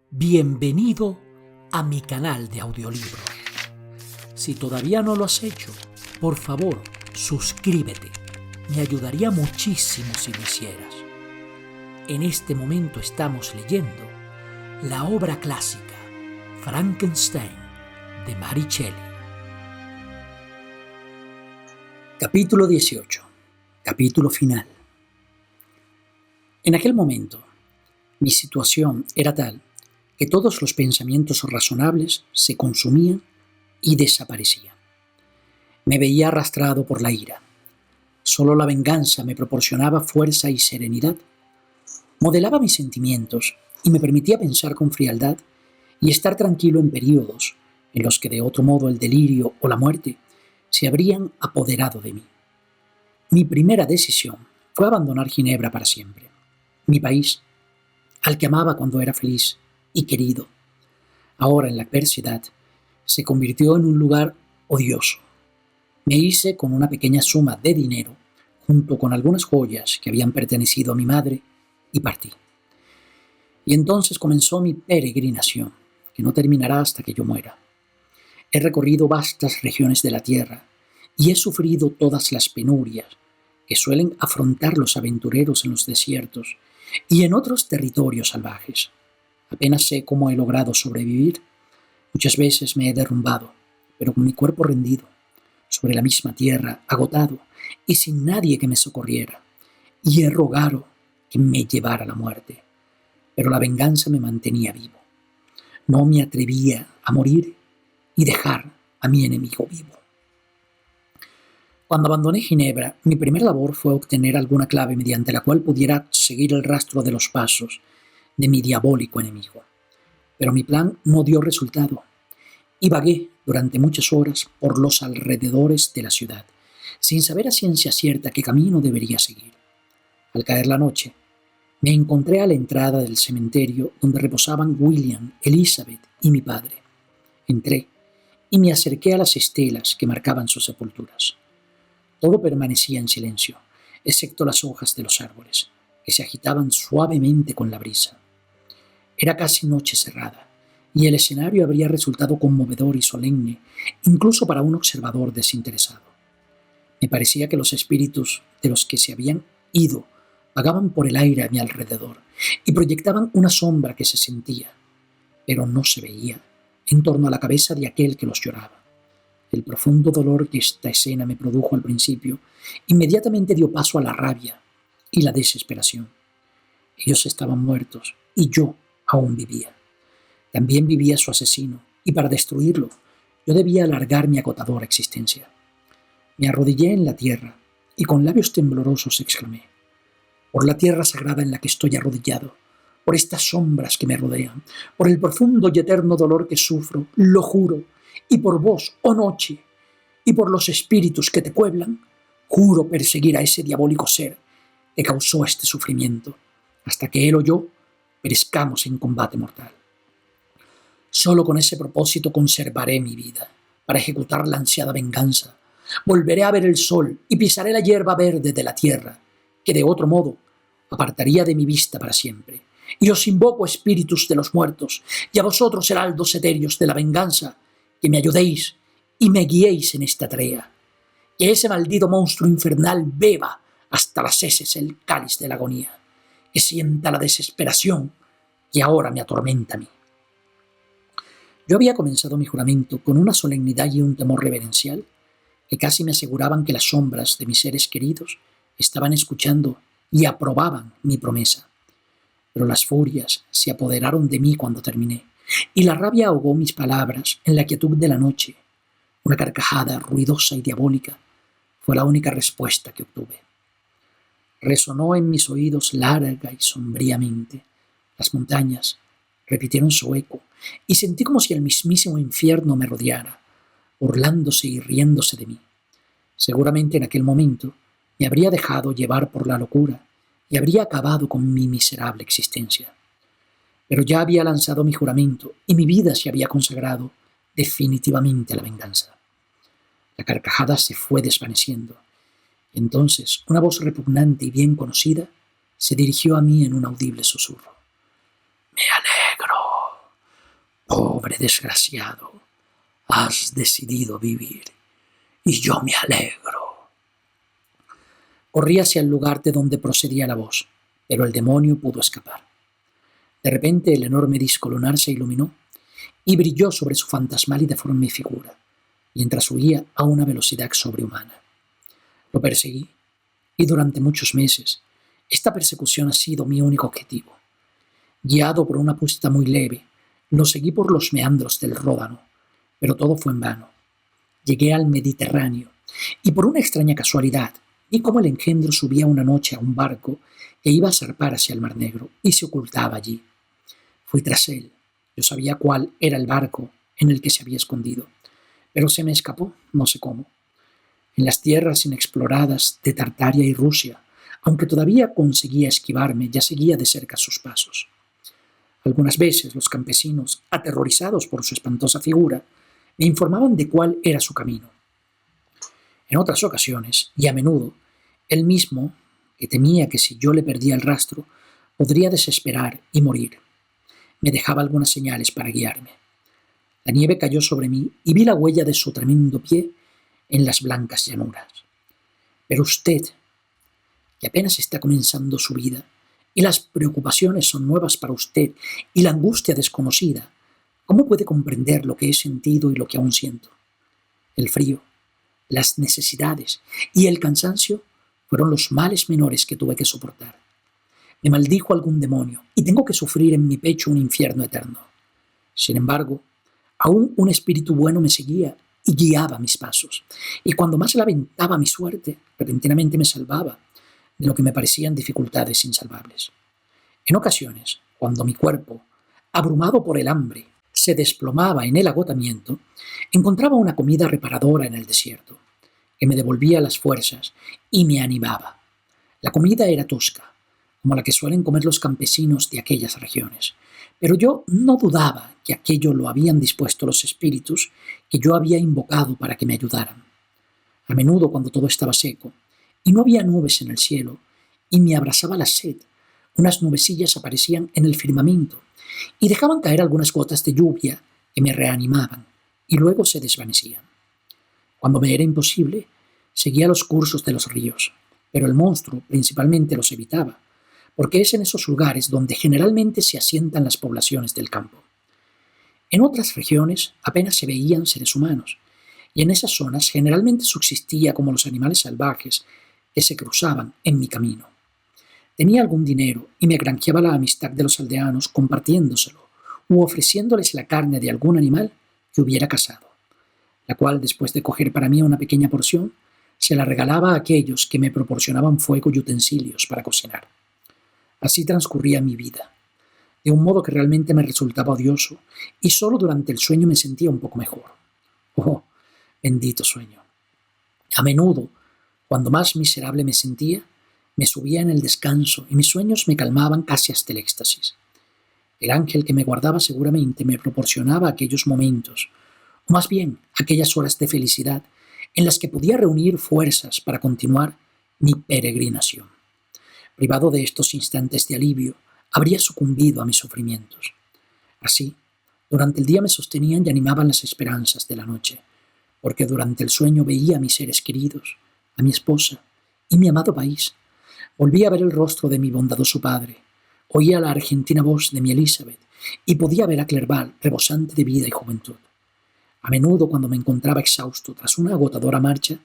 Bienvenido a mi canal de audiolibros. Si todavía no lo has hecho, por favor, suscríbete. Me ayudaría muchísimo si lo hicieras. En este momento estamos leyendo la obra clásica Frankenstein de Mary Shelley. Capítulo 18. Capítulo final. En aquel momento, mi situación era tal que todos los pensamientos razonables se consumían y desaparecían. Me veía arrastrado por la ira. Solo la venganza me proporcionaba fuerza y serenidad. Modelaba mis sentimientos y me permitía pensar con frialdad y estar tranquilo en períodos en los que de otro modo el delirio o la muerte se habrían apoderado de mí. Mi primera decisión fue abandonar Ginebra para siempre. Mi país, al que amaba cuando era feliz y querido, ahora en la adversidad, se convirtió en un lugar odioso. Me hice con una pequeña suma de dinero, junto con algunas joyas que habían pertenecido a mi madre, y partí. Y entonces comenzó mi peregrinación, que no terminará hasta que yo muera. He recorrido vastas regiones de la tierra y he sufrido todas las penurias que suelen afrontar los aventureros en los desiertos y en otros territorios salvajes. Apenas sé cómo he logrado sobrevivir. Muchas veces me he derrumbado, pero con mi cuerpo rendido, sobre la misma tierra, agotado y sin nadie que me socorriera. Y he rogado que me llevara la muerte, pero la venganza me mantenía vivo. No me atrevía a morir y dejar a mi enemigo vivo. Cuando abandoné Ginebra, mi primera labor fue obtener alguna clave mediante la cual pudiera seguir el rastro de los pasos de mi diabólico enemigo. Pero mi plan no dio resultado y vagué durante muchas horas por los alrededores de la ciudad, sin saber a ciencia cierta qué camino debería seguir. Al caer la noche, me encontré a la entrada del cementerio donde reposaban William, Elizabeth y mi padre. Entré y me acerqué a las estelas que marcaban sus sepulturas. Todo permanecía en silencio, excepto las hojas de los árboles, que se agitaban suavemente con la brisa. Era casi noche cerrada, y el escenario habría resultado conmovedor y solemne, incluso para un observador desinteresado. Me parecía que los espíritus de los que se habían ido vagaban por el aire a mi alrededor y proyectaban una sombra que se sentía, pero no se veía, en torno a la cabeza de aquel que los lloraba. El profundo dolor que esta escena me produjo al principio inmediatamente dio paso a la rabia y la desesperación. Ellos estaban muertos y yo aún vivía. También vivía su asesino, y para destruirlo, yo debía alargar mi agotadora existencia. Me arrodillé en la tierra y con labios temblorosos exclamé: por la tierra sagrada en la que estoy arrodillado, por estas sombras que me rodean, por el profundo y eterno dolor que sufro, lo juro, y por vos, oh noche, y por los espíritus que te pueblan, juro perseguir a ese diabólico ser que causó este sufrimiento, hasta que él o yo perezcamos en combate mortal. Solo con ese propósito conservaré mi vida, para ejecutar la ansiada venganza. Volveré a ver el sol y pisaré la hierba verde de la tierra, que de otro modo apartaría de mi vista para siempre. Y os invoco, espíritus de los muertos, y a vosotros, heraldos etéreos de la venganza, que me ayudéis y me guiéis en esta tarea. Que ese maldito monstruo infernal beba hasta las heces el cáliz de la agonía, que sienta la desesperación que ahora me atormenta a mí. Yo había comenzado mi juramento con una solemnidad y un temor reverencial que casi me aseguraban que las sombras de mis seres queridos estaban escuchando y aprobaban mi promesa. Pero las furias se apoderaron de mí cuando terminé, y la rabia ahogó mis palabras en la quietud de la noche. Una carcajada ruidosa y diabólica fue la única respuesta que obtuve. Resonó en mis oídos larga y sombríamente. Las montañas repitieron su eco, y sentí como si el mismísimo infierno me rodeara, burlándose y riéndose de mí. Seguramente en aquel momento me habría dejado llevar por la locura y habría acabado con mi miserable existencia. Pero ya había lanzado mi juramento y mi vida se había consagrado definitivamente a la venganza. La carcajada se fue desvaneciendo, y entonces una voz repugnante y bien conocida se dirigió a mí en un audible susurro. «Me alegro Pobre desgraciado, has decidido vivir y yo me alegro. Corrí hacia el lugar de donde procedía la voz, pero el demonio pudo escapar. De repente el enorme disco lunar se iluminó y brilló sobre su fantasmal y deforme figura, mientras huía a una velocidad sobrehumana. Lo perseguí y durante muchos meses esta persecución ha sido mi único objetivo. Guiado por una pista muy leve, lo seguí por los meandros del Ródano, pero todo fue en vano. Llegué al Mediterráneo y por una extraña casualidad vi cómo el engendro subía una noche a un barco que iba a zarpar hacia el Mar Negro y se ocultaba allí. Fui tras él. Yo sabía cuál era el barco en el que se había escondido, pero se me escapó, no sé cómo. En las tierras inexploradas de Tartaria y Rusia, aunque todavía conseguía esquivarme, ya seguía de cerca sus pasos. Algunas veces los campesinos, aterrorizados por su espantosa figura, me informaban de cuál era su camino. En otras ocasiones, y a menudo, él mismo, que temía que si yo le perdía el rastro, podría desesperar y morir, me dejaba algunas señales para guiarme. La nieve cayó sobre mí y vi la huella de su tremendo pie en las blancas llanuras. Pero usted, que apenas está comenzando su vida, y las preocupaciones son nuevas para usted y la angustia desconocida, ¿cómo puede comprender lo que he sentido y lo que aún siento? El frío, las necesidades y el cansancio fueron los males menores que tuve que soportar. Me maldijo algún demonio y tengo que sufrir en mi pecho un infierno eterno. Sin embargo, aún un espíritu bueno me seguía y guiaba mis pasos, y cuando más lamentaba mi suerte, repentinamente me salvaba de lo que me parecían dificultades insalvables. En ocasiones, cuando mi cuerpo, abrumado por el hambre, se desplomaba en el agotamiento, encontraba una comida reparadora en el desierto, que me devolvía las fuerzas y me animaba. La comida era tosca, como la que suelen comer los campesinos de aquellas regiones, pero yo no dudaba que aquello lo habían dispuesto los espíritus que yo había invocado para que me ayudaran. A menudo, cuando todo estaba seco y no había nubes en el cielo y me abrazaba la sed, unas nubecillas aparecían en el firmamento y dejaban caer algunas gotas de lluvia que me reanimaban y luego se desvanecían. Cuando me era imposible, seguía los cursos de los ríos, pero el monstruo principalmente los evitaba, porque es en esos lugares donde generalmente se asientan las poblaciones del campo. En otras regiones apenas se veían seres humanos, y en esas zonas generalmente subsistía como los animales salvajes que se cruzaban en mi camino. Tenía algún dinero y me granjeaba la amistad de los aldeanos compartiéndoselo u ofreciéndoles la carne de algún animal que hubiera cazado, la cual, después de coger para mí una pequeña porción, se la regalaba a aquellos que me proporcionaban fuego y utensilios para cocinar. Así transcurría mi vida, de un modo que realmente me resultaba odioso, y solo durante el sueño me sentía un poco mejor. Oh, bendito sueño. A menudo, cuando más miserable me sentía, me subía en el descanso y mis sueños me calmaban casi hasta el éxtasis. El ángel que me guardaba seguramente me proporcionaba aquellos momentos, o más bien aquellas horas de felicidad en las que podía reunir fuerzas para continuar mi peregrinación. Privado de estos instantes de alivio, habría sucumbido a mis sufrimientos. Así, durante el día me sostenían y animaban las esperanzas de la noche, porque durante el sueño veía a mis seres queridos, a mi esposa y mi amado país. Volvía a ver el rostro de mi bondadoso padre, oía la argentina voz de mi Elizabeth y podía ver a Clerval rebosante de vida y juventud. A menudo, cuando me encontraba exhausto tras una agotadora marcha,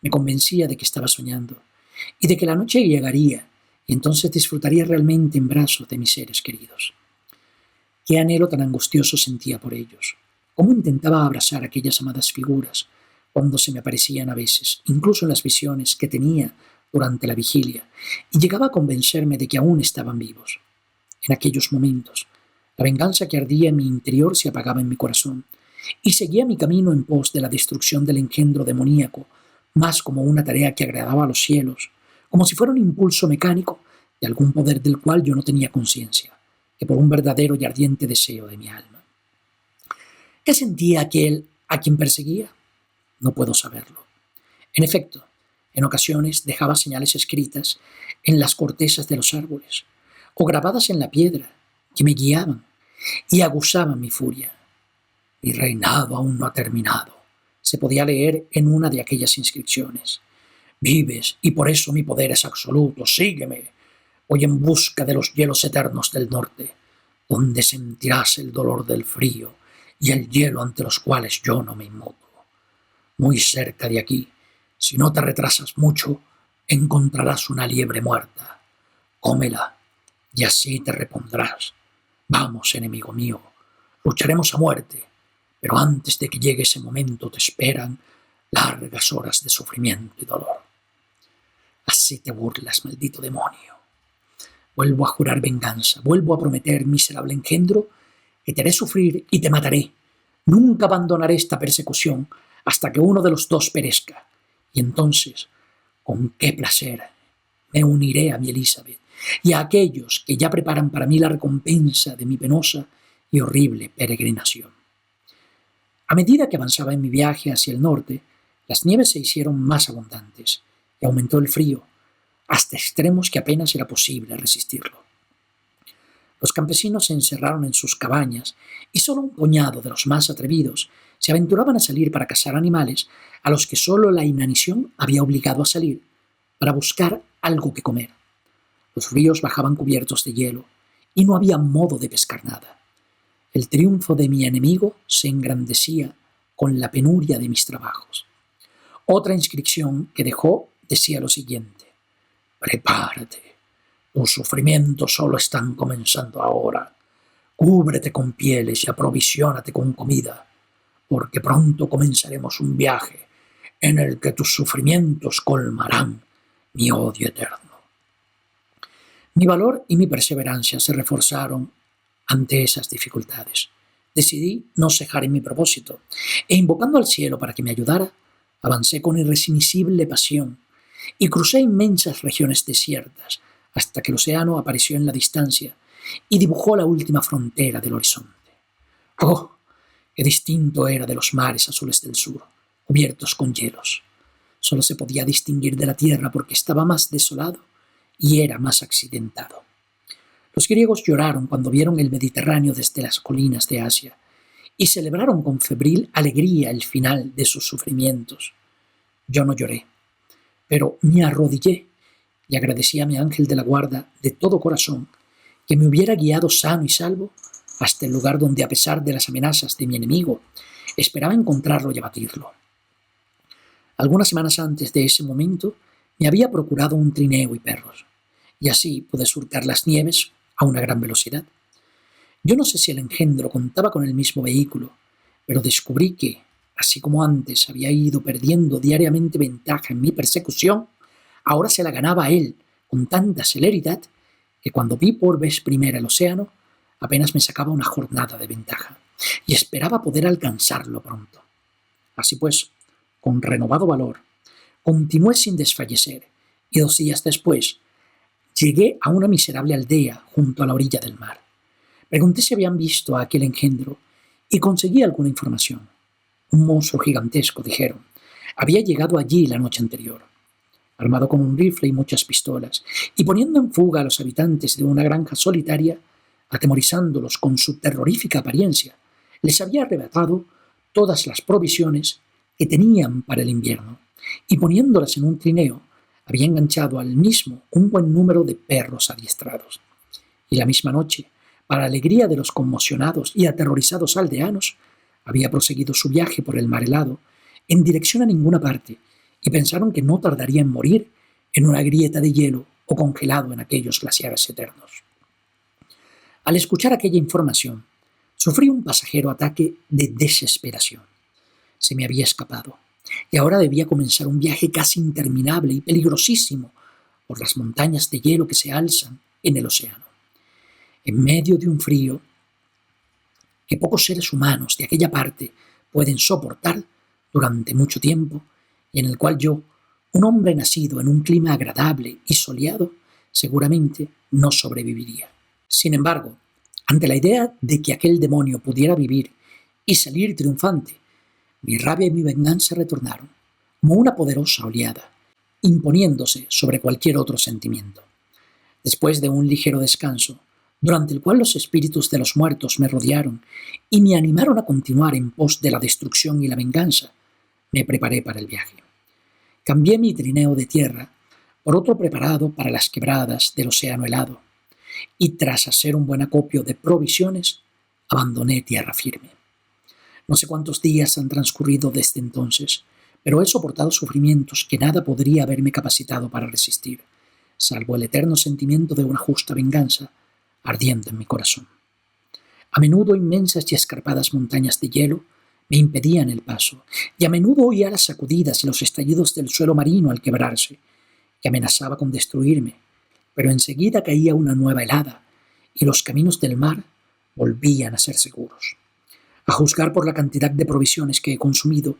me convencía de que estaba soñando y de que la noche llegaría y entonces disfrutaría realmente en brazos de mis seres queridos. Qué anhelo tan angustioso sentía por ellos. Cómo intentaba abrazar aquellas amadas figuras cuando se me aparecían a veces, incluso en las visiones que tenía durante la vigilia, y llegaba a convencerme de que aún estaban vivos. En aquellos momentos, la venganza que ardía en mi interior se apagaba en mi corazón, y seguía mi camino en pos de la destrucción del engendro demoníaco, más como una tarea que agradaba a los cielos, como si fuera un impulso mecánico de algún poder del cual yo no tenía conciencia, que por un verdadero y ardiente deseo de mi alma. ¿Qué sentía aquel a quien perseguía? No puedo saberlo. En efecto, en ocasiones dejaba señales escritas en las cortezas de los árboles o grabadas en la piedra que me guiaban y aguzaban mi furia. Mi reinado aún no ha terminado, se podía leer en una de aquellas inscripciones. Vives, y por eso mi poder es absoluto. Sígueme. Voy en busca de los hielos eternos del norte, donde sentirás el dolor del frío y el hielo ante los cuales yo no me inmuto. Muy cerca de aquí, si no te retrasas mucho, encontrarás una liebre muerta. Cómela, y así te repondrás. Vamos, enemigo mío, lucharemos a muerte, pero antes de que llegue ese momento te esperan largas horas de sufrimiento y dolor. Así te burlas, maldito demonio. Vuelvo a jurar venganza, vuelvo a prometer, miserable engendro, que te haré sufrir y te mataré. Nunca abandonaré esta persecución hasta que uno de los dos perezca. Y entonces, con qué placer, me uniré a mi Elizabeth y a aquellos que ya preparan para mí la recompensa de mi penosa y horrible peregrinación. A medida que avanzaba en mi viaje hacia el norte, las nieves se hicieron más abundantes y aumentó el frío, hasta extremos que apenas era posible resistirlo. Los campesinos se encerraron en sus cabañas y solo un puñado de los más atrevidos se aventuraban a salir para cazar animales a los que solo la inanición había obligado a salir, para buscar algo que comer. Los ríos bajaban cubiertos de hielo y no había modo de pescar nada. El triunfo de mi enemigo se engrandecía con la penuria de mis trabajos. Otra inscripción que dejó decía lo siguiente: prepárate, tus sufrimientos solo están comenzando ahora. Cúbrete con pieles y aprovisionate con comida, porque pronto comenzaremos un viaje en el que tus sufrimientos colmarán mi odio eterno. Mi valor y mi perseverancia se reforzaron ante esas dificultades. Decidí no cejar en mi propósito, e invocando al cielo para que me ayudara, avancé con irresistible pasión y crucé inmensas regiones desiertas hasta que el océano apareció en la distancia y dibujó la última frontera del horizonte. ¡Oh! ¡Qué distinto era de los mares azules del sur, cubiertos con hielos! Solo se podía distinguir de la tierra porque estaba más desolado y era más accidentado. Los griegos lloraron cuando vieron el Mediterráneo desde las colinas de Asia y celebraron con febril alegría el final de sus sufrimientos. Yo no lloré, pero me arrodillé y agradecí a mi ángel de la guarda de todo corazón que me hubiera guiado sano y salvo hasta el lugar donde, a pesar de las amenazas de mi enemigo, esperaba encontrarlo y abatirlo. Algunas semanas antes de ese momento me había procurado un trineo y perros, y así pude surcar las nieves a una gran velocidad. Yo no sé si el engendro contaba con el mismo vehículo, pero descubrí que, así como antes había ido perdiendo diariamente ventaja en mi persecución, ahora se la ganaba a él con tanta celeridad que cuando vi por vez primera el océano, apenas me sacaba una jornada de ventaja y esperaba poder alcanzarlo pronto. Así pues, con renovado valor, continué sin desfallecer y 2 días después llegué a una miserable aldea junto a la orilla del mar. Pregunté si habían visto a aquel engendro y conseguí alguna información. Un monstruo gigantesco, dijeron, había llegado allí la noche anterior, armado con un rifle y muchas pistolas, y poniendo en fuga a los habitantes de una granja solitaria, atemorizándolos con su terrorífica apariencia, les había arrebatado todas las provisiones que tenían para el invierno, y poniéndolas en un trineo, había enganchado al mismo un buen número de perros adiestrados. Y la misma noche, para alegría de los conmocionados y aterrorizados aldeanos, había proseguido su viaje por el mar helado, en dirección a ninguna parte, y pensaron que no tardaría en morir en una grieta de hielo o congelado en aquellos glaciares eternos. Al escuchar aquella información, sufrí un pasajero ataque de desesperación. Se me había escapado, y ahora debía comenzar un viaje casi interminable y peligrosísimo por las montañas de hielo que se alzan en el océano. En medio de un frío que pocos seres humanos de aquella parte pueden soportar durante mucho tiempo, y en el cual yo, un hombre nacido en un clima agradable y soleado, seguramente no sobreviviría. Sin embargo, ante la idea de que aquel demonio pudiera vivir y salir triunfante, mi rabia y mi venganza retornaron, como una poderosa oleada, imponiéndose sobre cualquier otro sentimiento. Después de un ligero descanso, durante el cual los espíritus de los muertos me rodearon y me animaron a continuar en pos de la destrucción y la venganza, me preparé para el viaje. Cambié mi trineo de tierra por otro preparado para las quebradas del océano helado, y tras hacer un buen acopio de provisiones, abandoné tierra firme. No sé cuántos días han transcurrido desde entonces, pero he soportado sufrimientos que nada podría haberme capacitado para resistir, salvo el eterno sentimiento de una justa venganza ardiendo en mi corazón. A menudo inmensas y escarpadas montañas de hielo me impedían el paso, y a menudo oía las sacudidas y los estallidos del suelo marino al quebrarse, que amenazaba con destruirme, pero enseguida caía una nueva helada, y los caminos del mar volvían a ser seguros. A juzgar por la cantidad de provisiones que he consumido,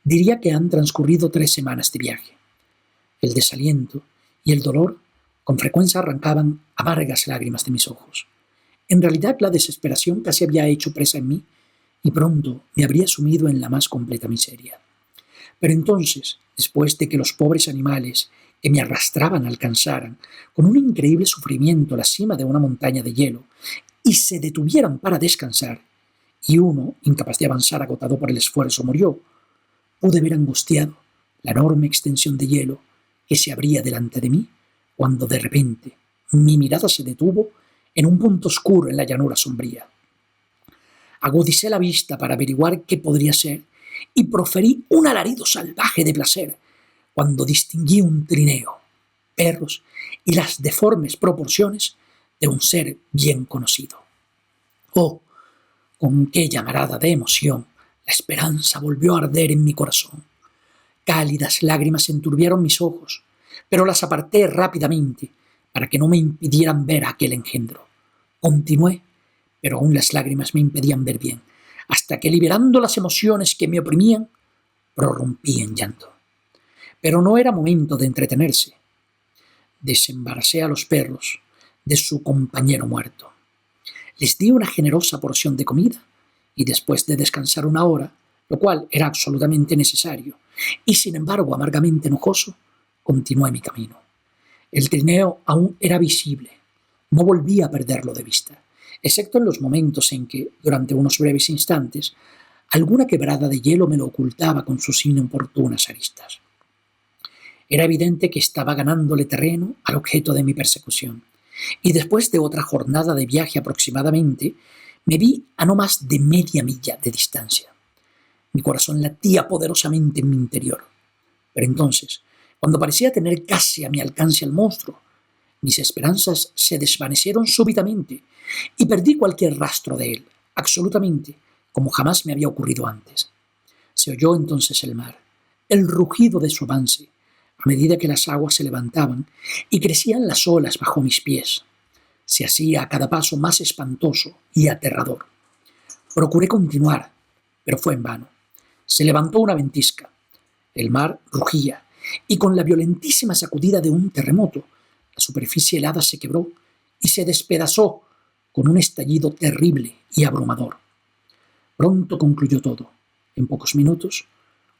diría que han transcurrido 3 semanas de viaje. El desaliento y el dolor con frecuencia arrancaban amargas lágrimas de mis ojos. En realidad, la desesperación casi había hecho presa en mí y pronto me habría sumido en la más completa miseria. Pero entonces, después de que los pobres animales que me arrastraban alcanzaran, con un increíble sufrimiento, la cima de una montaña de hielo y se detuvieran para descansar, y uno, incapaz de avanzar agotado por el esfuerzo, murió, pude ver angustiado la enorme extensión de hielo que se abría delante de mí, cuando de repente mi mirada se detuvo en un punto oscuro en la llanura sombría. Agudicé la vista para averiguar qué podría ser y proferí un alarido salvaje de placer cuando distinguí un trineo, perros y las deformes proporciones de un ser bien conocido. Oh, con qué llamarada de emoción la esperanza volvió a arder en mi corazón. Cálidas lágrimas enturbiaron mis ojos, pero las aparté rápidamente para que no me impidieran ver a aquel engendro. Continué, pero aún las lágrimas me impedían ver bien, hasta que, liberando las emociones que me oprimían, prorrumpí en llanto. Pero no era momento de entretenerse. Desembaracé a los perros de su compañero muerto. Les di una generosa porción de comida y después de descansar una hora, lo cual era absolutamente necesario, y sin embargo amargamente enojoso, continué mi camino. El trineo aún era visible. No volví a perderlo de vista, excepto en los momentos en que, durante unos breves instantes, alguna quebrada de hielo me lo ocultaba con sus inoportunas aristas. Era evidente que estaba ganándole terreno al objeto de mi persecución, y después de otra jornada de viaje aproximadamente, me vi a no más de media milla de distancia. Mi corazón latía poderosamente en mi interior. Pero entonces, cuando parecía tener casi a mi alcance al monstruo, mis esperanzas se desvanecieron súbitamente y perdí cualquier rastro de él, absolutamente, como jamás me había ocurrido antes. Se oyó entonces el mar, el rugido de su avance, a medida que las aguas se levantaban y crecían las olas bajo mis pies. Se hacía a cada paso más espantoso y aterrador. Procuré continuar, pero fue en vano. Se levantó una ventisca. El mar rugía, y con la violentísima sacudida de un terremoto, la superficie helada se quebró y se despedazó con un estallido terrible y abrumador. Pronto concluyó todo. En pocos minutos,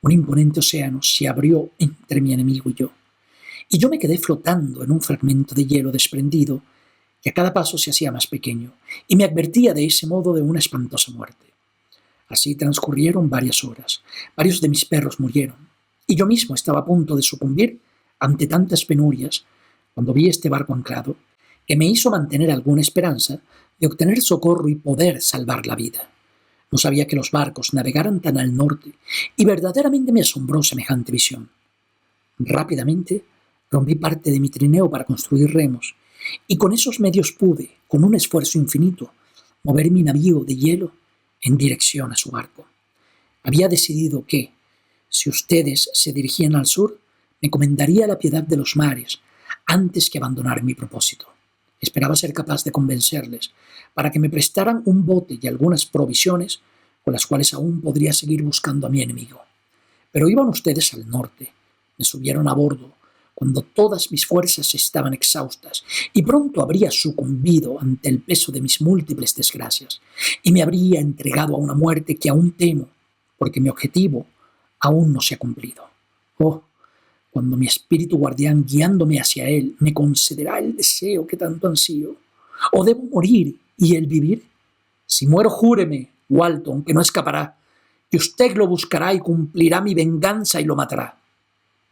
un imponente océano se abrió entre mi enemigo y yo me quedé flotando en un fragmento de hielo desprendido que a cada paso se hacía más pequeño y me advertía de ese modo de una espantosa muerte. Así transcurrieron varias horas. Varios de mis perros murieron, y yo mismo estaba a punto de sucumbir ante tantas penurias cuando vi este barco anclado, que me hizo mantener alguna esperanza de obtener socorro y poder salvar la vida. No sabía que los barcos navegaran tan al norte, y verdaderamente me asombró semejante visión. Rápidamente rompí parte de mi trineo para construir remos, y con esos medios pude, con un esfuerzo infinito, mover mi navío de hielo en dirección a su barco. Había decidido que, si ustedes se dirigían al sur, me encomendaría a la piedad de los mares antes que abandonar mi propósito. Esperaba ser capaz de convencerles para que me prestaran un bote y algunas provisiones con las cuales aún podría seguir buscando a mi enemigo. Pero iban ustedes al norte, me subieron a bordo cuando todas mis fuerzas estaban exhaustas y pronto habría sucumbido ante el peso de mis múltiples desgracias y me habría entregado a una muerte que aún temo, porque mi objetivo aún no se ha cumplido. Oh, cuando mi espíritu guardián guiándome hacia él me concederá el deseo que tanto ansío. ¿O debo morir y él vivir? Si muero, júreme, Walton, que no escapará, que usted lo buscará y cumplirá mi venganza y lo matará.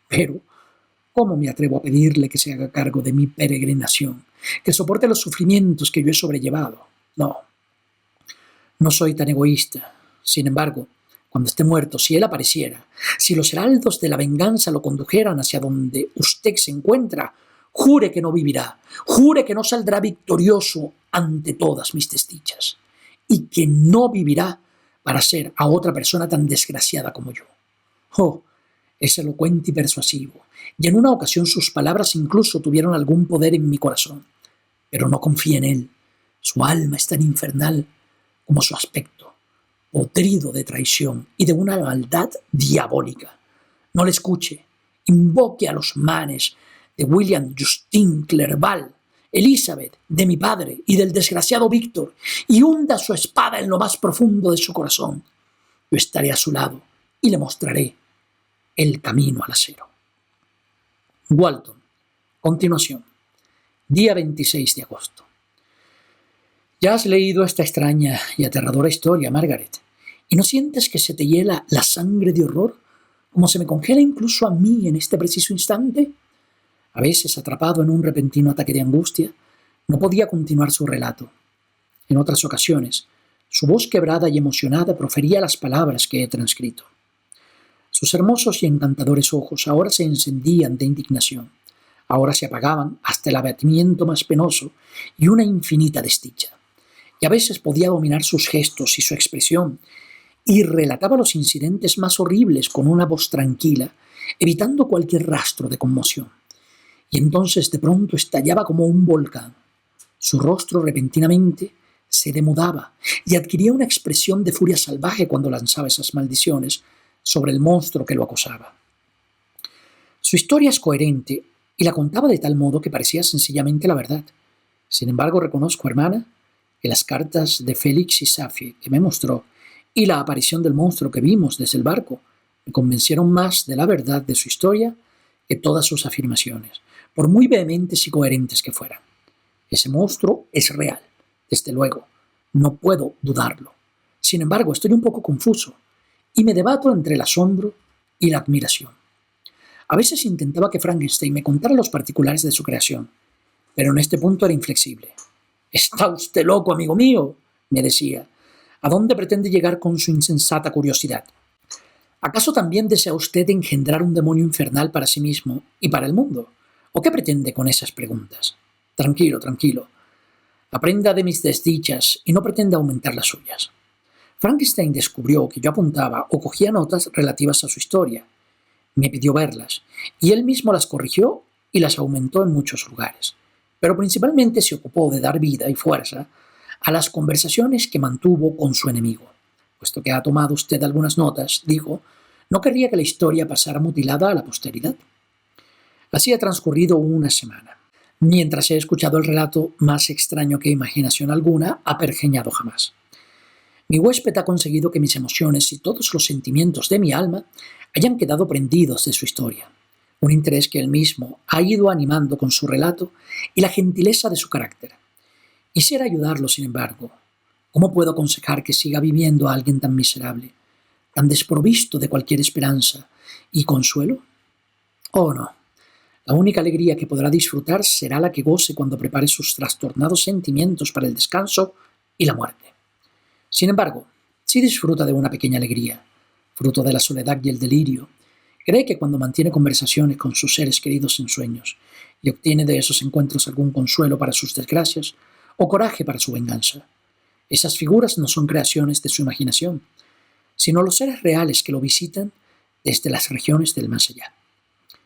Pero, ¿cómo me atrevo a pedirle que se haga cargo de mi peregrinación, que soporte los sufrimientos que yo he sobrellevado? No, no soy tan egoísta. Sin embargo, cuando esté muerto, si él apareciera, si los heraldos de la venganza lo condujeran hacia donde usted se encuentra, jure que no vivirá, jure que no saldrá victorioso ante todas mis desdichas, y que no vivirá para ser a otra persona tan desgraciada como yo. Oh, es elocuente y persuasivo, y en una ocasión sus palabras incluso tuvieron algún poder en mi corazón, pero no confíe en él. Su alma es tan infernal como su aspecto, podrido de traición y de una maldad diabólica. No le escuche, invoque a los manes de William Justin Clerval, Elizabeth, de mi padre y del desgraciado Víctor, y hunda su espada en lo más profundo de su corazón. Yo estaré a su lado y le mostraré el camino al acero. Walton. Continuación. Día 26 de agosto. Ya has leído esta extraña y aterradora historia, Margaret, ¿y no sientes que se te hiela la sangre de horror, como se me congela incluso a mí en este preciso instante? A veces, atrapado en un repentino ataque de angustia, no podía continuar su relato. En otras ocasiones, su voz quebrada y emocionada profería las palabras que he transcrito. Sus hermosos y encantadores ojos ahora se encendían de indignación, ahora se apagaban hasta el abatimiento más penoso y una infinita desdicha. Y a veces podía dominar sus gestos y su expresión, y relataba los incidentes más horribles con una voz tranquila, evitando cualquier rastro de conmoción. Y entonces de pronto estallaba como un volcán. Su rostro repentinamente se demudaba y adquiría una expresión de furia salvaje cuando lanzaba esas maldiciones sobre el monstruo que lo acosaba. Su historia es coherente y la contaba de tal modo que parecía sencillamente la verdad. Sin embargo, reconozco, hermana, que las cartas de Félix y Safi que me mostró y la aparición del monstruo que vimos desde el barco me convencieron más de la verdad de su historia que todas sus afirmaciones, por muy vehementes y coherentes que fueran. Ese monstruo es real, desde luego, no puedo dudarlo. Sin embargo, estoy un poco confuso y me debato entre el asombro y la admiración. A veces intentaba que Frankenstein me contara los particulares de su creación, pero en este punto era inflexible. «¿Está usted loco, amigo mío?», me decía. «¿A dónde pretende llegar con su insensata curiosidad? ¿Acaso también desea usted engendrar un demonio infernal para sí mismo y para el mundo? ¿O qué pretende con esas preguntas? Tranquilo, tranquilo. Aprenda de mis desdichas y no pretenda aumentar las suyas». Frankenstein descubrió que yo apuntaba o cogía notas relativas a su historia. Me pidió verlas, y él mismo las corrigió y las aumentó en muchos lugares. Pero principalmente se ocupó de dar vida y fuerza a las conversaciones que mantuvo con su enemigo. Puesto que ha tomado usted algunas notas, dijo, no querría que la historia pasara mutilada a la posteridad. Así ha transcurrido una semana, mientras he escuchado el relato más extraño que imaginación alguna ha pergeñado jamás. Mi huésped ha conseguido que mis emociones y todos los sentimientos de mi alma hayan quedado prendidos de su historia, un interés que él mismo ha ido animando con su relato y la gentileza de su carácter. Quisiera ayudarlo, sin embargo. ¿Cómo puedo aconsejar que siga viviendo a alguien tan miserable, tan desprovisto de cualquier esperanza y consuelo? Oh, no. La única alegría que podrá disfrutar será la que goce cuando prepare sus trastornados sentimientos para el descanso y la muerte. Sin embargo, sí disfruta de una pequeña alegría, fruto de la soledad y el delirio. Cree que cuando mantiene conversaciones con sus seres queridos en sueños y obtiene de esos encuentros algún consuelo para sus desgracias o coraje para su venganza. Esas figuras no son creaciones de su imaginación, sino los seres reales que lo visitan desde las regiones del más allá.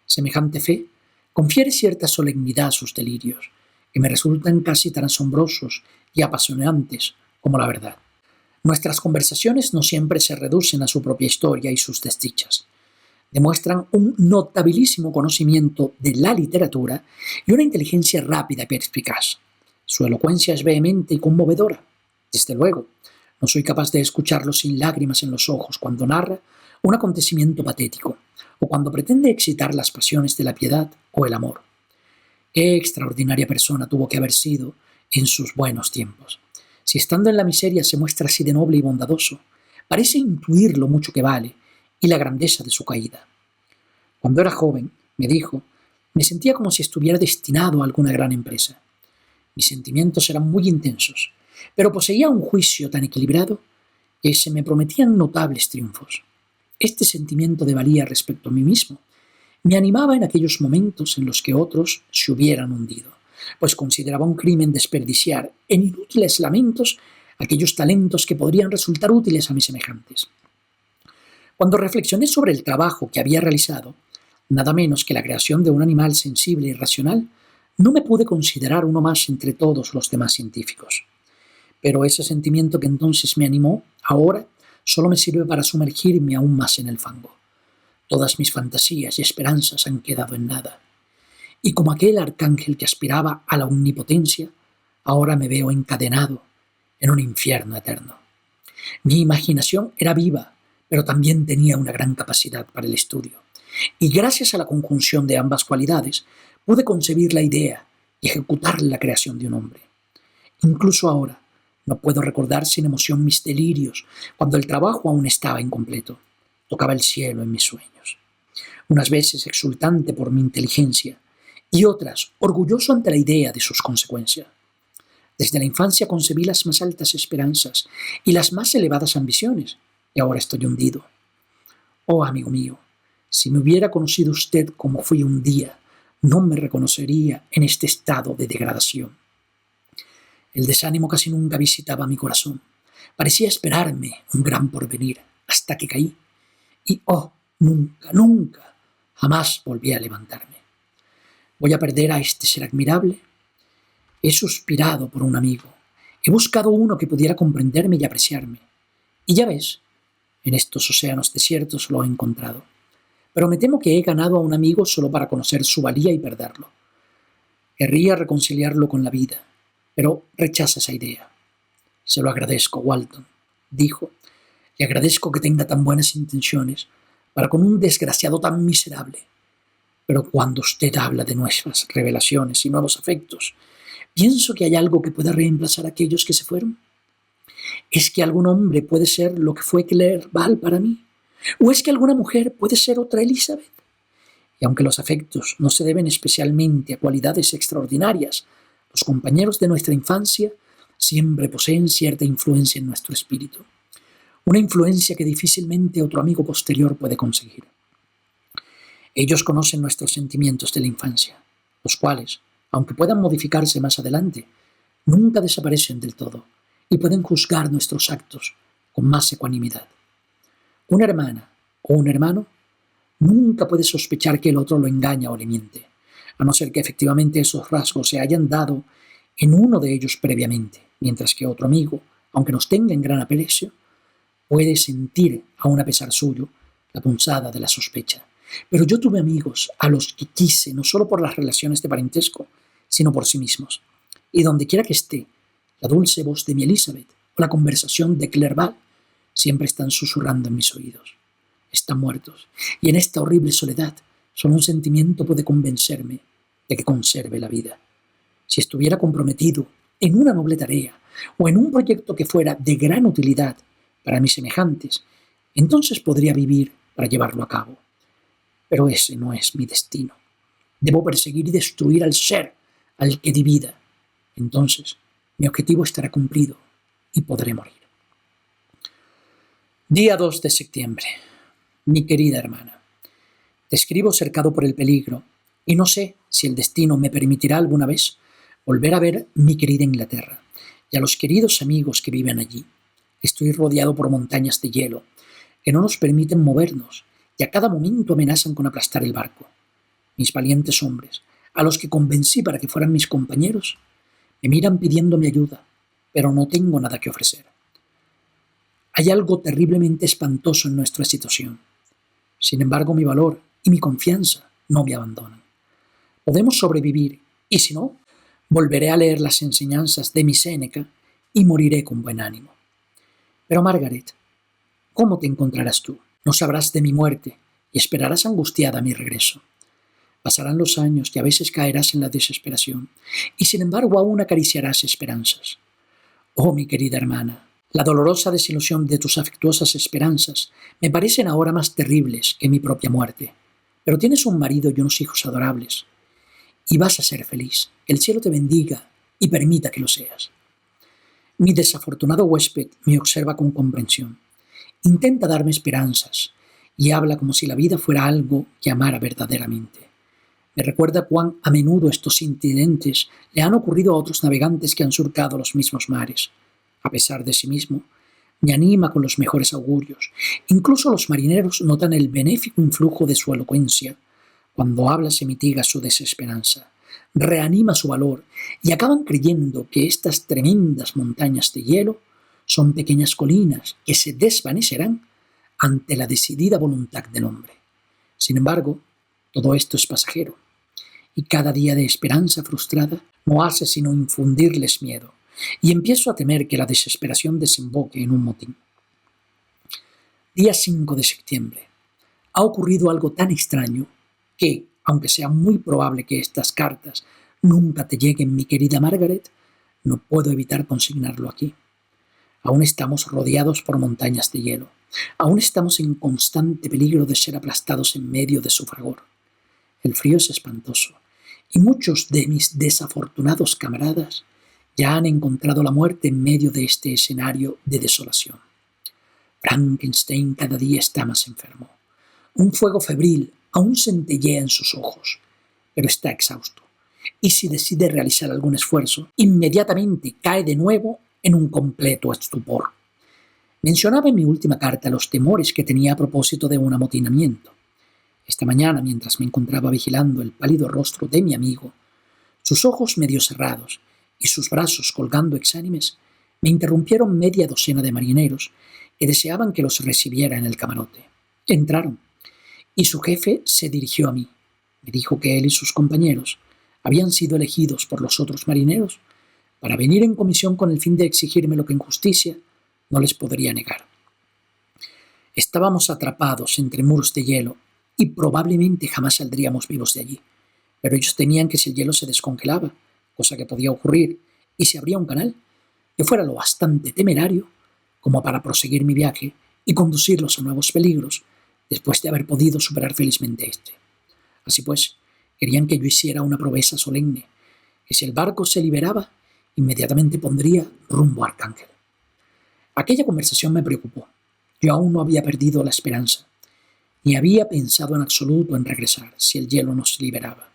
Semejante fe confiere cierta solemnidad a sus delirios, que me resultan casi tan asombrosos y apasionantes como la verdad. Nuestras conversaciones no siempre se reducen a su propia historia y sus desdichas. Demuestran un notabilísimo conocimiento de la literatura y una inteligencia rápida y perspicaz. Su elocuencia es vehemente y conmovedora. Desde luego, no soy capaz de escucharlo sin lágrimas en los ojos cuando narra un acontecimiento patético o cuando pretende excitar las pasiones de la piedad o el amor. Qué extraordinaria persona tuvo que haber sido en sus buenos tiempos. Si estando en la miseria se muestra así de noble y bondadoso, parece intuir lo mucho que vale y la grandeza de su caída. Cuando era joven, me dijo, me sentía como si estuviera destinado a alguna gran empresa. Mis sentimientos eran muy intensos, pero poseía un juicio tan equilibrado que se me prometían notables triunfos. Este sentimiento de valía respecto a mí mismo me animaba en aquellos momentos en los que otros se hubieran hundido, pues consideraba un crimen desperdiciar en inútiles lamentos aquellos talentos que podrían resultar útiles a mis semejantes. Cuando reflexioné sobre el trabajo que había realizado, nada menos que la creación de un animal sensible y racional, no me pude considerar uno más entre todos los demás científicos. Pero ese sentimiento que entonces me animó, ahora, solo me sirve para sumergirme aún más en el fango. Todas mis fantasías y esperanzas han quedado en nada. Y como aquel arcángel que aspiraba a la omnipotencia, ahora me veo encadenado en un infierno eterno. Mi imaginación era viva, pero también tenía una gran capacidad para el estudio. Y gracias a la conjunción de ambas cualidades, pude concebir la idea y ejecutar la creación de un hombre. Incluso ahora, no puedo recordar sin emoción mis delirios, cuando el trabajo aún estaba incompleto. Tocaba el cielo en mis sueños. Unas veces exultante por mi inteligencia, y otras orgulloso ante la idea de sus consecuencias. Desde la infancia concebí las más altas esperanzas y las más elevadas ambiciones, y ahora estoy hundido. Oh, amigo mío, si me hubiera conocido usted como fui un día, no me reconocería en este estado de degradación. El desánimo casi nunca visitaba mi corazón. Parecía esperarme un gran porvenir, hasta que caí. Y, oh, nunca, nunca, jamás volví a levantarme. ¿Voy a perder a este ser admirable? He suspirado por un amigo. He buscado uno que pudiera comprenderme y apreciarme. Y ya ves, en estos océanos desiertos lo he encontrado. Pero me temo que he ganado a un amigo solo para conocer su valía y perderlo. Querría reconciliarlo con la vida, pero rechaza esa idea. Se lo agradezco, Walton, dijo. Le agradezco que tenga tan buenas intenciones para con un desgraciado tan miserable. Pero cuando usted habla de nuevas revelaciones y nuevos afectos, pienso que hay algo que pueda reemplazar a aquellos que se fueron. ¿Es que algún hombre puede ser lo que fue Clerval para mí? ¿O es que alguna mujer puede ser otra Elizabeth? Y aunque los afectos no se deben especialmente a cualidades extraordinarias, los compañeros de nuestra infancia siempre poseen cierta influencia en nuestro espíritu. Una influencia que difícilmente otro amigo posterior puede conseguir. Ellos conocen nuestros sentimientos de la infancia, los cuales, aunque puedan modificarse más adelante, nunca desaparecen del todo y pueden juzgar nuestros actos con más ecuanimidad. Una hermana o un hermano nunca puede sospechar que el otro lo engaña o le miente, a no ser que efectivamente esos rasgos se hayan dado en uno de ellos previamente, mientras que otro amigo, aunque nos tenga en gran aprecio, puede sentir, aun a pesar suyo, la punzada de la sospecha. Pero yo tuve amigos a los que quise no solo por las relaciones de parentesco, sino por sí mismos. Y donde quiera que esté, la dulce voz de mi Elizabeth o la conversación de Clerval siempre están susurrando en mis oídos. Están muertos, y en esta horrible soledad solo un sentimiento puede convencerme de que conserve la vida. Si estuviera comprometido en una noble tarea o en un proyecto que fuera de gran utilidad para mis semejantes, entonces podría vivir para llevarlo a cabo. Pero ese no es mi destino. Debo perseguir y destruir al ser al que di vida. Entonces, mi objetivo estará cumplido y podré morir. Día 2 de septiembre. Mi querida hermana, te escribo cercado por el peligro y no sé si el destino me permitirá alguna vez volver a ver mi querida Inglaterra y a los queridos amigos que viven allí. Estoy rodeado por montañas de hielo que no nos permiten movernos y a cada momento amenazan con aplastar el barco. Mis valientes hombres, a los que convencí para que fueran mis compañeros, me miran pidiéndome ayuda, pero no tengo nada que ofrecer. Hay algo terriblemente espantoso en nuestra situación. Sin embargo, mi valor y mi confianza no me abandonan. Podemos sobrevivir, y si no, volveré a leer las enseñanzas de mi Séneca y moriré con buen ánimo. Pero Margaret, ¿cómo te encontrarás tú? No sabrás de mi muerte y esperarás angustiada mi regreso. Pasarán los años y a veces caerás en la desesperación, y sin embargo aún acariciarás esperanzas. Oh, mi querida hermana, la dolorosa desilusión de tus afectuosas esperanzas me parecen ahora más terribles que mi propia muerte. Pero tienes un marido y unos hijos adorables, y vas a ser feliz. Que el cielo te bendiga y permita que lo seas. Mi desafortunado huésped me observa con comprensión. Intenta darme esperanzas y habla como si la vida fuera algo que amara verdaderamente. Me recuerda cuán a menudo estos incidentes le han ocurrido a otros navegantes que han surcado los mismos mares. A pesar de sí mismo, me anima con los mejores augurios. Incluso los marineros notan el benéfico influjo de su elocuencia. Cuando habla se mitiga su desesperanza, reanima su valor y acaban creyendo que estas tremendas montañas de hielo son pequeñas colinas que se desvanecerán ante la decidida voluntad del hombre. Sin embargo, todo esto es pasajero, y cada día de esperanza frustrada no hace sino infundirles miedo, y empiezo a temer que la desesperación desemboque en un motín. Día 5 de septiembre. Ha ocurrido algo tan extraño que, aunque sea muy probable que estas cartas nunca te lleguen, mi querida Margaret, no puedo evitar consignarlo aquí. Aún estamos rodeados por montañas de hielo. Aún estamos en constante peligro de ser aplastados en medio de su fragor. El frío es espantoso, y muchos de mis desafortunados camaradas ya han encontrado la muerte en medio de este escenario de desolación. Frankenstein cada día está más enfermo. Un fuego febril aún centellea en sus ojos, pero está exhausto, y si decide realizar algún esfuerzo, inmediatamente cae de nuevo en un completo estupor. Mencionaba en mi última carta los temores que tenía a propósito de un amotinamiento. Esta mañana, mientras me encontraba vigilando el pálido rostro de mi amigo, sus ojos medio cerrados y sus brazos colgando exánimes, me interrumpieron media docena de marineros que deseaban que los recibiera en el camarote. Entraron, y su jefe se dirigió a mí. Me dijo que él y sus compañeros habían sido elegidos por los otros marineros para venir en comisión con el fin de exigirme lo que en justicia no les podría negar. Estábamos atrapados entre muros de hielo y probablemente jamás saldríamos vivos de allí, pero ellos temían que si el hielo se descongelaba, cosa que podía ocurrir, y se abría un canal, yo fuera lo bastante temerario como para proseguir mi viaje y conducirlos a nuevos peligros después de haber podido superar felizmente este. Así pues, querían que yo hiciera una promesa solemne, que si el barco se liberaba, inmediatamente pondría rumbo a Arcángel. Aquella conversación me preocupó. Yo aún no había perdido la esperanza, ni había pensado en absoluto en regresar si el hielo no se liberaba.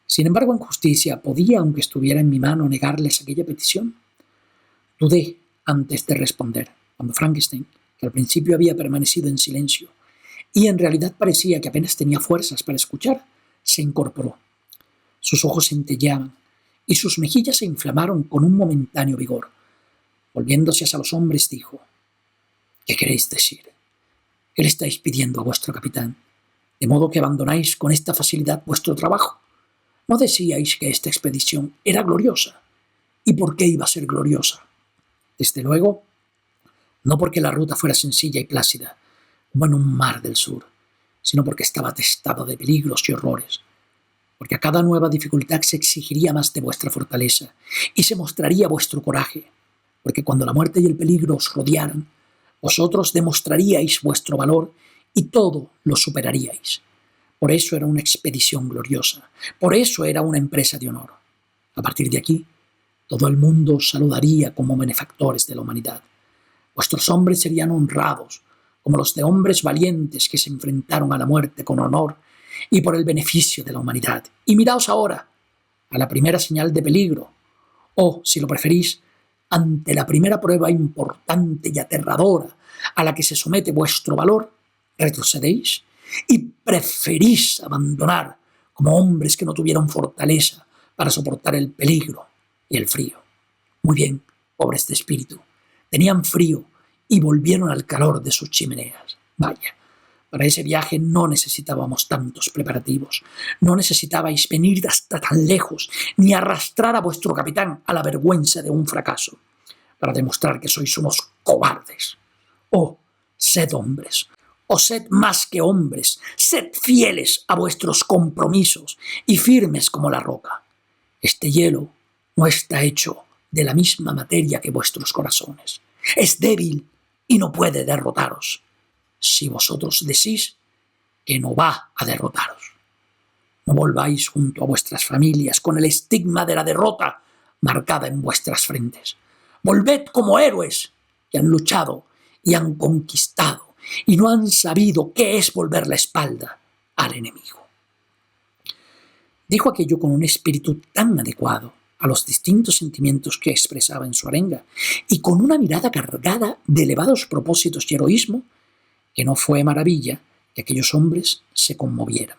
Sin embargo, en justicia, ¿podía, aunque estuviera en mi mano, negarles aquella petición? Dudé antes de responder, cuando Frankenstein, que al principio había permanecido en silencio, y en realidad parecía que apenas tenía fuerzas para escuchar, se incorporó. Sus ojos centelleaban, y sus mejillas se inflamaron con un momentáneo vigor. Volviéndose hacia los hombres, dijo: ¿Qué queréis decir? ¿Qué le estáis pidiendo a vuestro capitán? ¿De modo que abandonáis con esta facilidad vuestro trabajo? ¿No decíais que esta expedición era gloriosa? ¿Y por qué iba a ser gloriosa? Desde luego, no porque la ruta fuera sencilla y plácida, como en un mar del sur, sino porque estaba atestada de peligros y horrores, porque a cada nueva dificultad se exigiría más de vuestra fortaleza y se mostraría vuestro coraje, porque cuando la muerte y el peligro os rodearan, vosotros demostraríais vuestro valor y todo lo superaríais. Por eso era una expedición gloriosa, por eso era una empresa de honor. A partir de aquí, todo el mundo os saludaría como benefactores de la humanidad. Vuestros hombres serían honrados, como los de hombres valientes que se enfrentaron a la muerte con honor y por el beneficio de la humanidad. Y miraos ahora, a la primera señal de peligro, o, si lo preferís, ante la primera prueba importante y aterradora a la que se somete vuestro valor, retrocedéis y preferís abandonar como hombres que no tuvieron fortaleza para soportar el peligro y el frío. Muy bien, pobres de espíritu, tenían frío y volvieron al calor de sus chimeneas. Vaya, para ese viaje no necesitábamos tantos preparativos. No necesitabais venir hasta tan lejos, ni arrastrar a vuestro capitán a la vergüenza de un fracaso, para demostrar que sois unos cobardes. Oh, sed hombres, O sed más que hombres, sed fieles a vuestros compromisos y firmes como la roca. Este hielo no está hecho de la misma materia que vuestros corazones. Es débil y no puede derrotaros. Si vosotros decís que no va a derrotaros. No volváis junto a vuestras familias con el estigma de la derrota marcada en vuestras frentes. Volved como héroes que han luchado y han conquistado y no han sabido qué es volver la espalda al enemigo. Dijo aquello con un espíritu tan adecuado a los distintos sentimientos que expresaba en su arenga y con una mirada cargada de elevados propósitos y heroísmo, que no fue maravilla que aquellos hombres se conmovieran.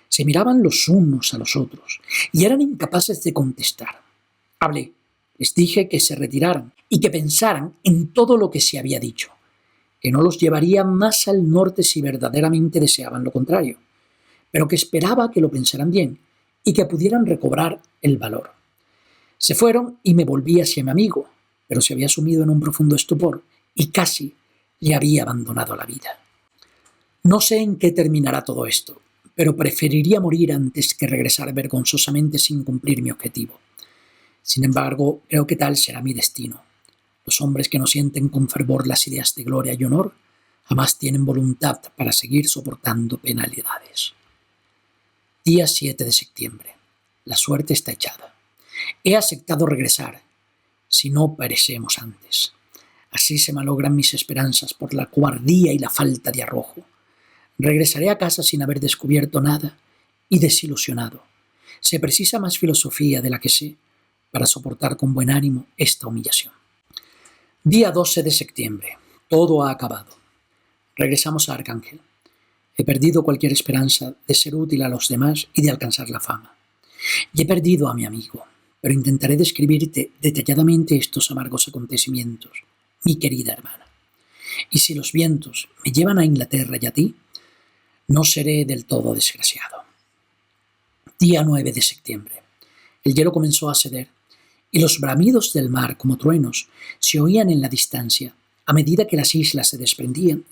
Se miraban los unos a los otros y eran incapaces de contestar. Hablé, les dije que se retiraran y que pensaran en todo lo que se había dicho, que no los llevaría más al norte si verdaderamente deseaban lo contrario, pero que esperaba que lo pensaran bien y que pudieran recobrar el valor. Se fueron y me volví hacia mi amigo, pero se había sumido en un profundo estupor y casi le había abandonado la vida. No sé en qué terminará todo esto, pero preferiría morir antes que regresar vergonzosamente sin cumplir mi objetivo. Sin embargo, creo que tal será mi destino. Los hombres que no sienten con fervor las ideas de gloria y honor jamás tienen voluntad para seguir soportando penalidades. Día 7 de septiembre. La suerte está echada. He aceptado regresar, si no perecemos antes. Así se malogran mis esperanzas por la cobardía y la falta de arrojo. Regresaré a casa sin haber descubierto nada y desilusionado. Se precisa más filosofía de la que sé para soportar con buen ánimo esta humillación. Día 12 de septiembre. Todo ha acabado. Regresamos a Arcángel. He perdido cualquier esperanza de ser útil a los demás y de alcanzar la fama. Y he perdido a mi amigo, pero intentaré describirte detalladamente estos amargos acontecimientos, mi querida hermana. Y si los vientos me llevan a Inglaterra y a ti, no seré del todo desgraciado. Día 9 de septiembre. El hielo comenzó a ceder y los bramidos del mar como truenos se oían en la distancia a medida que las islas se desprendían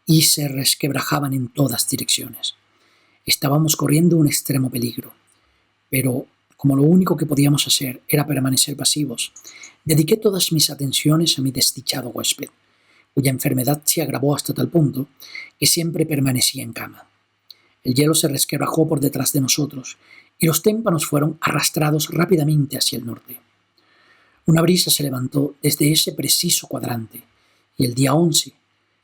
y se resquebrajaban en todas direcciones. Estábamos corriendo un extremo peligro, pero como lo único que podíamos hacer era permanecer pasivos, dediqué todas mis atenciones a mi desdichado huésped, cuya enfermedad se agravó hasta tal punto que siempre permanecía en cama. El hielo se resquebrajó por detrás de nosotros y los témpanos fueron arrastrados rápidamente hacia el norte. Una brisa se levantó desde ese preciso cuadrante y el día 11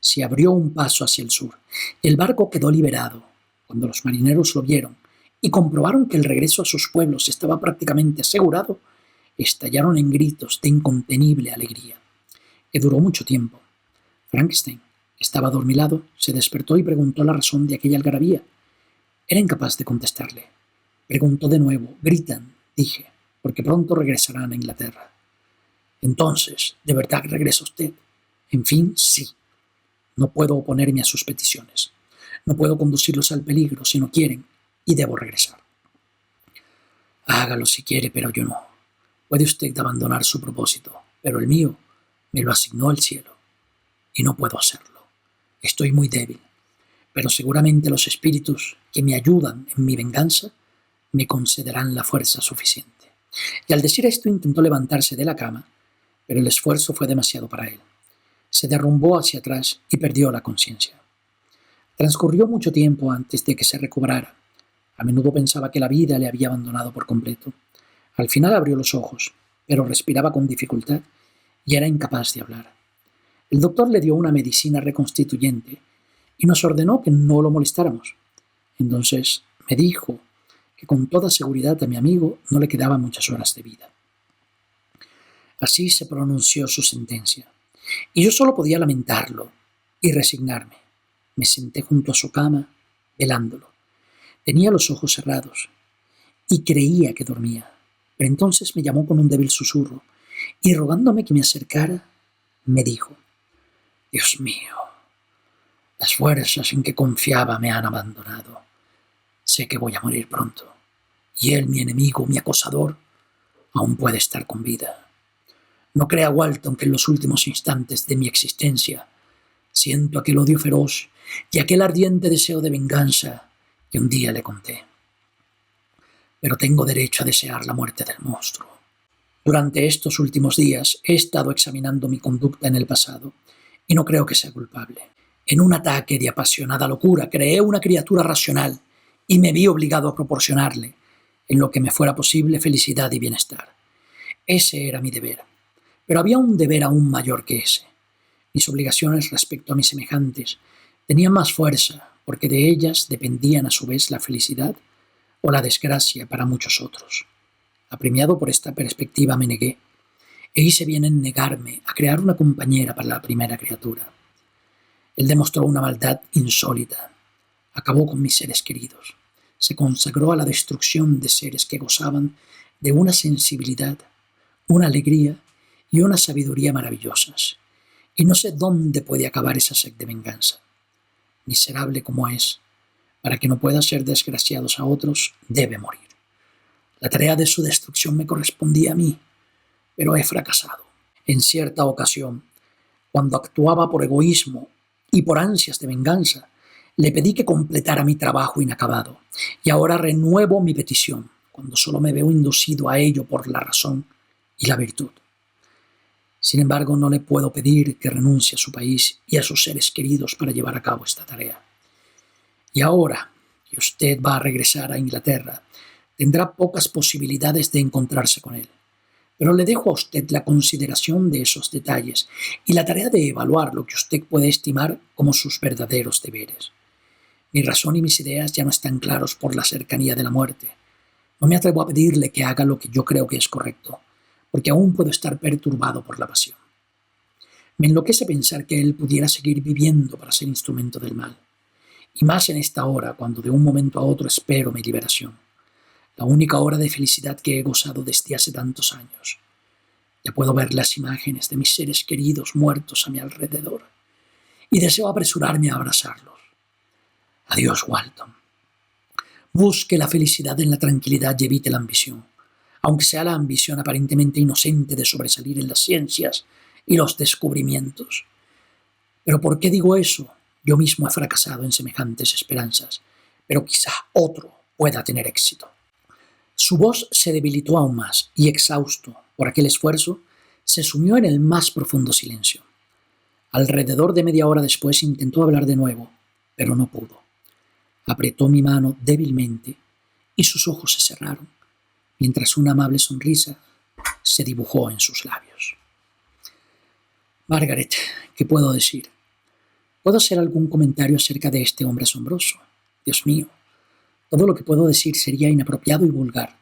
se abrió un paso hacia el sur y el barco quedó liberado. Cuando los marineros lo vieron y comprobaron que el regreso a sus pueblos estaba prácticamente asegurado, estallaron en gritos de incontenible alegría, que duró mucho tiempo. Frankenstein, que estaba adormilado, se despertó y preguntó la razón de aquella algarabía. Era incapaz de contestarle. Preguntó de nuevo. Gritan, dije, porque pronto regresarán a Inglaterra. Entonces, ¿de verdad regresa usted? En fin, sí. No puedo oponerme a sus peticiones. No puedo conducirlos al peligro si no quieren, y debo regresar. Hágalo si quiere, pero yo no. Puede usted abandonar su propósito, pero el mío me lo asignó el cielo, y no puedo hacerlo. Estoy muy débil, pero seguramente los espíritus que me ayudan en mi venganza me concederán la fuerza suficiente. Y al decir esto intentó levantarse de la cama, pero el esfuerzo fue demasiado para él. Se derrumbó hacia atrás y perdió la conciencia. Transcurrió mucho tiempo antes de que se recobrara. A menudo pensaba que la vida le había abandonado por completo. Al final abrió los ojos, pero respiraba con dificultad y era incapaz de hablar. El doctor le dio una medicina reconstituyente y nos ordenó que no lo molestáramos. Entonces me dijo que con toda seguridad a mi amigo no le quedaban muchas horas de vida. Así se pronunció su sentencia, y yo solo podía lamentarlo y resignarme. Me senté junto a su cama, velándolo. Tenía los ojos cerrados y creía que dormía, pero entonces me llamó con un débil susurro y rogándome que me acercara, me dijo: Dios mío, las fuerzas en que confiaba me han abandonado. Sé que voy a morir pronto, y él, mi enemigo, mi acosador, aún puede estar con vida. No crea Walton que en los últimos instantes de mi existencia Siento aquel odio feroz y aquel ardiente deseo de venganza que un día le conté. Pero tengo derecho a desear la muerte del monstruo. Durante estos últimos días he estado examinando mi conducta en el pasado y no creo que sea culpable. En un ataque de apasionada locura creé una criatura racional y me vi obligado a proporcionarle, en lo que me fuera posible, felicidad y bienestar. Ese era mi deber. Pero había un deber aún mayor que ese. Mis obligaciones respecto a mis semejantes tenían más fuerza, porque de ellas dependían a su vez la felicidad o la desgracia para muchos otros. Apremiado por esta perspectiva me negué, e hice bien en negarme a crear una compañera para la primera criatura. Él demostró una maldad insólita. Acabó con mis seres queridos. Se consagró a la destrucción de seres que gozaban de una sensibilidad, una alegría y una sabiduría maravillosas. Y no sé dónde puede acabar esa sed de venganza. Miserable como es, para que no pueda ser desgraciados a otros, debe morir. La tarea de su destrucción me correspondía a mí, pero he fracasado. En cierta ocasión, cuando actuaba por egoísmo y por ansias de venganza, le pedí que completara mi trabajo inacabado, y ahora renuevo mi petición, cuando solo me veo inducido a ello por la razón y la virtud. Sin embargo, no le puedo pedir que renuncie a su país y a sus seres queridos para llevar a cabo esta tarea. Y ahora que usted va a regresar a Inglaterra, tendrá pocas posibilidades de encontrarse con él. Pero le dejo a usted la consideración de esos detalles y la tarea de evaluar lo que usted puede estimar como sus verdaderos deberes. Mi razón y mis ideas ya no están claros por la cercanía de la muerte. No me atrevo a pedirle que haga lo que yo creo que es correcto, porque aún puedo estar perturbado por la pasión. Me enloquece pensar que él pudiera seguir viviendo para ser instrumento del mal, y más en esta hora, cuando de un momento a otro espero mi liberación, la única hora de felicidad que he gozado desde hace tantos años. Ya puedo ver las imágenes de mis seres queridos muertos a mi alrededor, y deseo apresurarme a abrazarlos. Adiós, Walton. Busque la felicidad en la tranquilidad y evite la ambición, aunque sea la ambición aparentemente inocente de sobresalir en las ciencias y los descubrimientos. ¿Pero por qué digo eso? Yo mismo he fracasado en semejantes esperanzas, pero quizá otro pueda tener éxito. Su voz se debilitó aún más y, exhausto por aquel esfuerzo, se sumió en el más profundo silencio. Alrededor de media hora después intentó hablar de nuevo, pero no pudo. Apretó mi mano débilmente y sus ojos se cerraron, mientras una amable sonrisa se dibujó en sus labios. Margaret, ¿qué puedo decir? ¿Puedo hacer algún comentario acerca de este hombre asombroso? Dios mío, todo lo que puedo decir sería inapropiado y vulgar.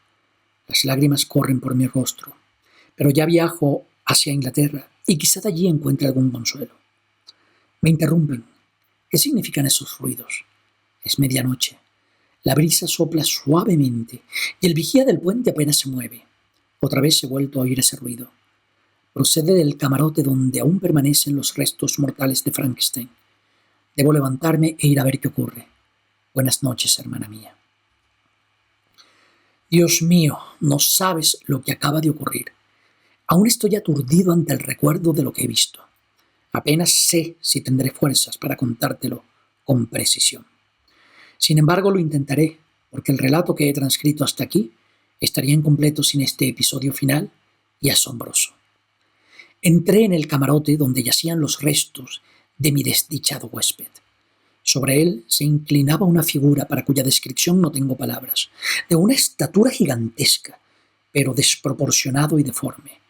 Las lágrimas corren por mi rostro, pero ya viajo hacia Inglaterra y quizá de allí encuentre algún consuelo. Me interrumpen. ¿Qué significan esos ruidos? Es medianoche. La brisa sopla suavemente y el vigía del puente apenas se mueve. Otra vez he vuelto a oír ese ruido. Procede del camarote donde aún permanecen los restos mortales de Frankenstein. Debo levantarme e ir a ver qué ocurre. Buenas noches, hermana mía. Dios mío, no sabes lo que acaba de ocurrir. Aún estoy aturdido ante el recuerdo de lo que he visto. Apenas sé si tendré fuerzas para contártelo con precisión. Sin embargo, lo intentaré, porque el relato que he transcrito hasta aquí estaría incompleto sin este episodio final y asombroso. Entré en el camarote donde yacían los restos de mi desdichado huésped. Sobre él se inclinaba una figura para cuya descripción no tengo palabras, de una estatura gigantesca, pero desproporcionado y deforme.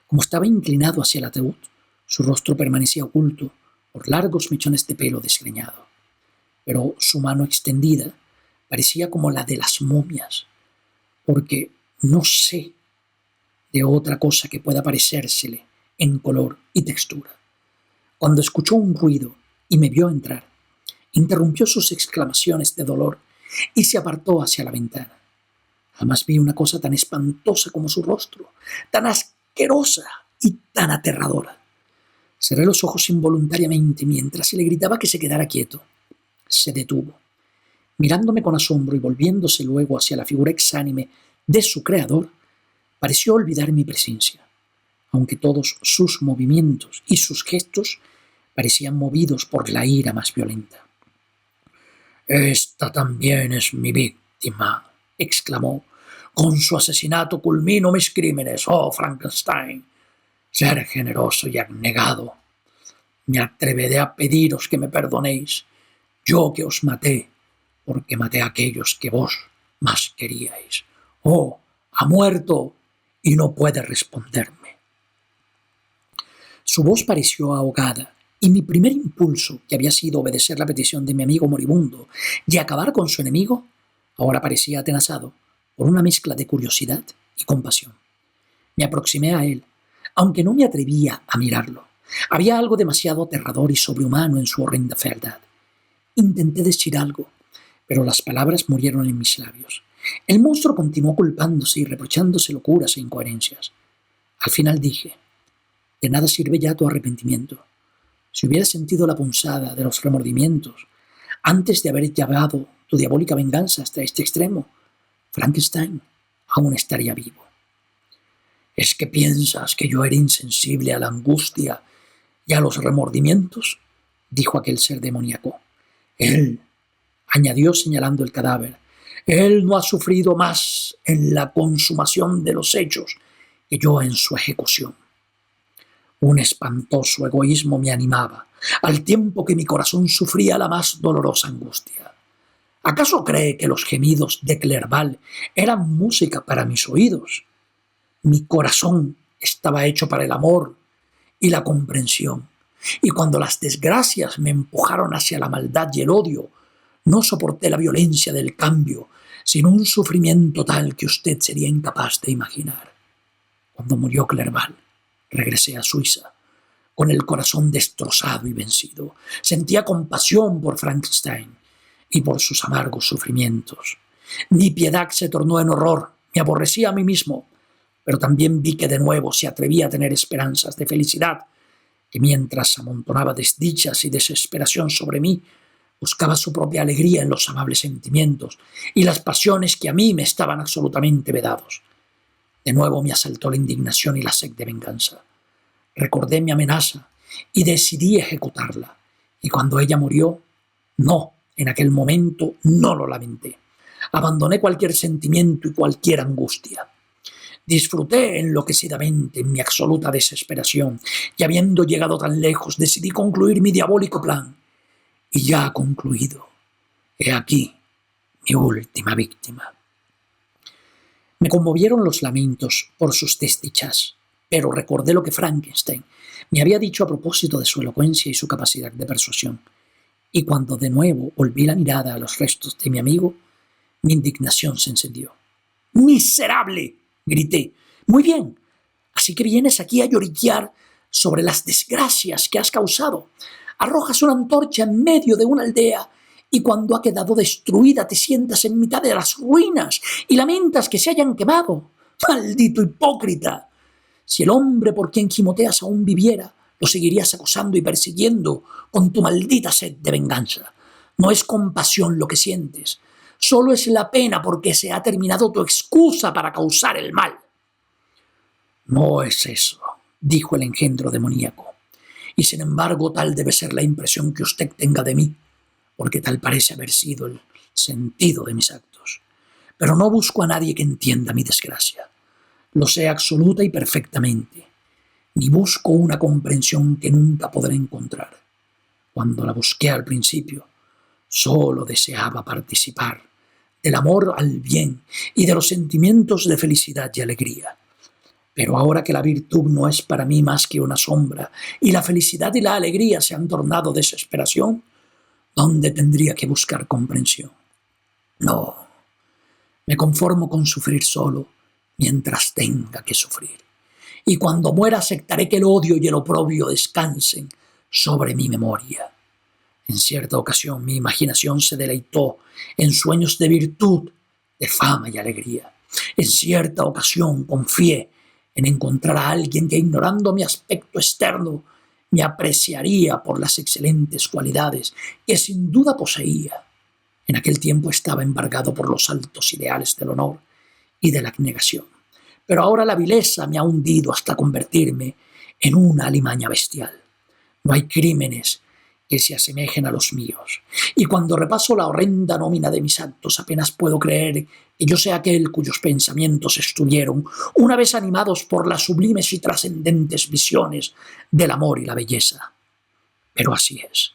Como estaba inclinado hacia el ataúd, su rostro permanecía oculto por largos mechones de pelo desgreñado. Pero su mano extendida parecía como la de las momias, porque no sé de otra cosa que pueda parecérsele en color y textura. Cuando escuchó un ruido y me vio entrar, interrumpió sus exclamaciones de dolor y se apartó hacia la ventana. Jamás vi una cosa tan espantosa como su rostro, tan asquerosa y tan aterradora. Cerré los ojos involuntariamente mientras se le gritaba que se quedara quieto. Se detuvo, mirándome con asombro y volviéndose luego hacia la figura exánime de su creador, pareció olvidar mi presencia, aunque todos sus movimientos y sus gestos Parecían movidos por la ira más violenta. «Esta también es mi víctima», exclamó. «Con su asesinato culmino mis crímenes, oh Frankenstein. Ser generoso y abnegado. Me atreveré a pediros que me perdonéis, yo que os maté, porque maté a aquellos que vos más queríais. Oh, ha muerto y no puede responderme». Su voz pareció ahogada, y mi primer impulso, que había sido obedecer la petición de mi amigo moribundo y acabar con su enemigo, ahora parecía atenazado por una mezcla de curiosidad y compasión. Me aproximé a él, aunque no me atrevía a mirarlo. Había algo demasiado aterrador y sobrehumano en su horrenda fealdad. Intenté decir algo, pero las palabras murieron en mis labios. El monstruo continuó culpándose y reprochándose locuras e incoherencias. Al final dije: «De nada sirve ya tu arrepentimiento. Si hubieras sentido la punzada de los remordimientos antes de haber llevado tu diabólica venganza hasta este extremo, Frankenstein aún estaría vivo». «¿Es que piensas que yo era insensible a la angustia y a los remordimientos?», dijo aquel ser demoníaco. «Él», añadió señalando el cadáver, «él no ha sufrido más en la consumación de los hechos que yo en su ejecución». Un espantoso egoísmo me animaba, al tiempo que mi corazón sufría la más dolorosa angustia. ¿Acaso cree que los gemidos de Clerval eran música para mis oídos? Mi corazón estaba hecho para el amor y la comprensión, y cuando las desgracias me empujaron hacia la maldad y el odio, no soporté la violencia del cambio, sino un sufrimiento tal que usted sería incapaz de imaginar. Cuando murió Clerval, regresé a Suiza, con el corazón destrozado y vencido. Sentía compasión por Frankenstein y por sus amargos sufrimientos. Mi piedad se tornó en horror, me aborrecía a mí mismo, pero también vi que de nuevo se atrevía a tener esperanzas de felicidad, que mientras amontonaba desdichas y desesperación sobre mí, buscaba su propia alegría en los amables sentimientos y las pasiones que a mí me estaban absolutamente vedados. De nuevo me asaltó la indignación y la sed de venganza. Recordé mi amenaza y decidí ejecutarla. Y cuando ella murió, en aquel momento no lo lamenté. Abandoné cualquier sentimiento y cualquier angustia. Disfruté enloquecidamente en mi absoluta desesperación y habiendo llegado tan lejos decidí concluir mi diabólico plan. Y ya ha concluido. He aquí mi última víctima. Me conmovieron los lamentos por sus desdichas, pero recordé lo que Frankenstein me había dicho a propósito de su elocuencia y su capacidad de persuasión. Y cuando de nuevo volví la mirada a los restos de mi amigo, mi indignación se encendió. «¡Miserable!», grité. «Muy bien, así que vienes aquí a lloriquear sobre las desgracias que has causado. Arrojas una antorcha en medio de una aldea y cuando ha quedado destruida te sientas en mitad de las ruinas y lamentas que se hayan quemado. ¡Maldito hipócrita! Si el hombre por quien gimoteas aún viviera, lo seguirías acosando y persiguiendo con tu maldita sed de venganza. No es compasión lo que sientes, solo es la pena porque se ha terminado tu excusa para causar el mal». «No es eso», dijo el engendro demoníaco, «y sin embargo tal debe ser la impresión que usted tenga de mí, porque tal parece haber sido el sentido de mis actos. Pero no busco a nadie que entienda mi desgracia. Lo sé absoluta y perfectamente, ni busco una comprensión que nunca podré encontrar. Cuando la busqué al principio, solo deseaba participar del amor al bien y de los sentimientos de felicidad y alegría. Pero ahora que la virtud no es para mí más que una sombra y la felicidad y la alegría se han tornado desesperación, ¿dónde tendría que buscar comprensión? No, me conformo con sufrir solo mientras tenga que sufrir. Y cuando muera aceptaré que el odio y el oprobio descansen sobre mi memoria. En cierta ocasión mi imaginación se deleitó en sueños de virtud, de fama y alegría. En cierta ocasión confié en encontrar a alguien que, ignorando mi aspecto externo, me apreciaría por las excelentes cualidades que sin duda poseía. En aquel tiempo estaba embargado por los altos ideales del honor y de la abnegación. Pero ahora la vileza me ha hundido hasta convertirme en una alimaña bestial. No hay crímenes que se asemejen a los míos. Y cuando repaso la horrenda nómina de mis actos, apenas puedo creer que yo sea aquel cuyos pensamientos estuvieron, una vez animados por las sublimes y trascendentes visiones del amor y la belleza. Pero así es.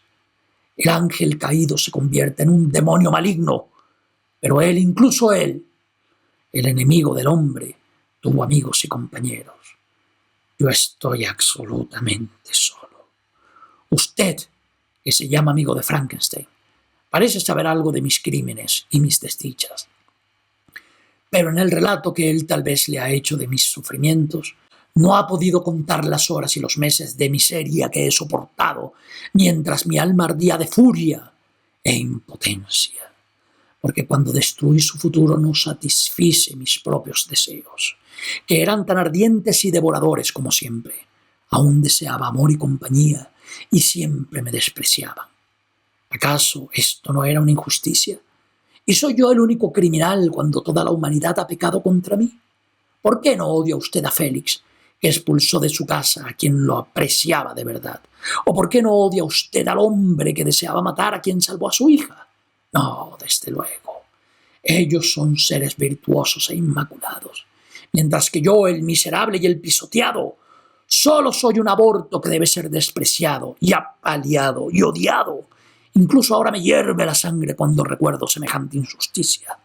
El ángel caído se convierte en un demonio maligno, pero él, incluso él, el enemigo del hombre, tuvo amigos y compañeros. Yo estoy absolutamente solo. Usted, que se llama amigo de Frankenstein, parece saber algo de mis crímenes y mis desdichas. Pero en el relato que él tal vez le ha hecho de mis sufrimientos, no ha podido contar las horas y los meses de miseria que he soportado mientras mi alma ardía de furia e impotencia. Porque cuando destruí su futuro no satisfice mis propios deseos, que eran tan ardientes y devoradores como siempre. Aún deseaba amor y compañía, y siempre me despreciaban. ¿Acaso esto no era una injusticia? ¿Y soy yo el único criminal cuando toda la humanidad ha pecado contra mí? ¿Por qué no odia usted a Félix, que expulsó de su casa a quien lo apreciaba de verdad? ¿O por qué no odia usted al hombre que deseaba matar a quien salvó a su hija? No, desde luego. Ellos son seres virtuosos e inmaculados, mientras que yo, el miserable y el pisoteado, solo soy un aborto que debe ser despreciado y apaleado y odiado. Incluso ahora me hierve la sangre cuando recuerdo semejante injusticia.